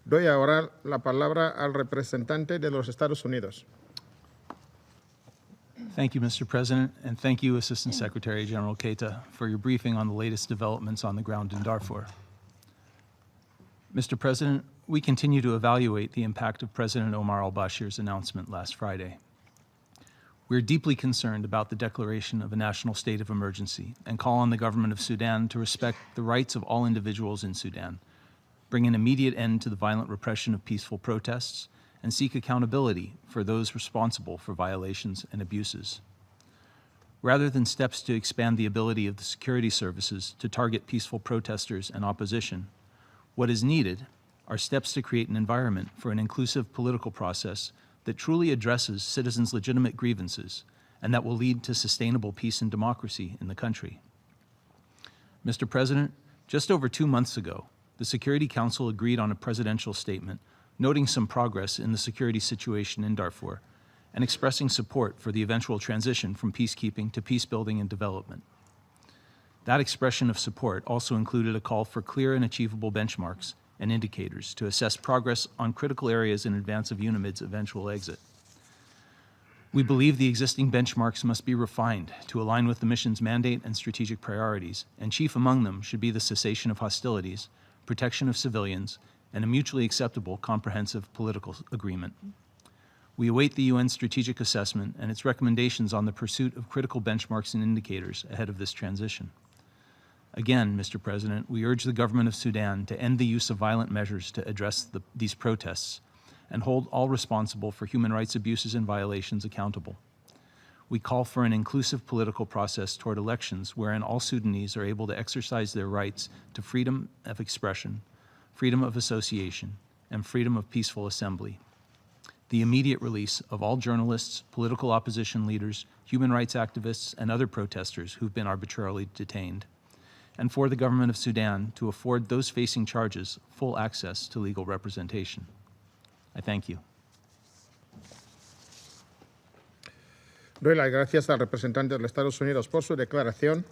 Doy ahora la palabra al representante de los Estados Unidos. Thank you, Mr. President, and thank you, Assistant Secretary General Keita, for your briefing on the latest developments on the ground in Darfur. Mr. President, we continue to evaluate the impact of President Omar al-Bashir's announcement last Friday. We are deeply concerned about the declaration of a national state of emergency and call on the government of Sudan to respect the rights of all individuals in Sudan, bring an immediate end to the violent repression of peaceful protests, and seek accountability for those responsible for violations and abuses. Rather than steps to expand the ability of the security services to target peaceful protesters and opposition, what is needed are steps to create an environment for an inclusive political process that truly addresses citizens' legitimate grievances and that will lead to sustainable peace and democracy in the country. Mr. President, just over 2 months ago, the Security Council agreed on a presidential statement noting some progress in the security situation in Darfur and expressing support for the eventual transition from peacekeeping to peacebuilding and development. That expression of support also included a call for clear and achievable benchmarks and indicators to assess progress on critical areas in advance of UNAMID's eventual exit. We believe the existing benchmarks must be refined to align with the mission's mandate and strategic priorities, and chief among them should be the cessation of hostilities, protection of civilians, and a mutually acceptable comprehensive political agreement. We await the UN strategic assessment and its recommendations on the pursuit of critical benchmarks and indicators ahead of this transition. Again, Mr. President, we urge the government of Sudan to end the use of violent measures to address these protests and hold all responsible for human rights abuses and violations accountable. We call for an inclusive political process toward elections wherein all Sudanese are able to exercise their rights to freedom of expression, freedom of association, and freedom of peaceful assembly. The immediate release of all journalists, political opposition leaders, human rights activists, and other protesters who've been arbitrarily detained, and for the government of Sudan to afford those facing charges full access to legal representation. I thank you. Doy las gracias al representante de los Estados Unidos por su declaración.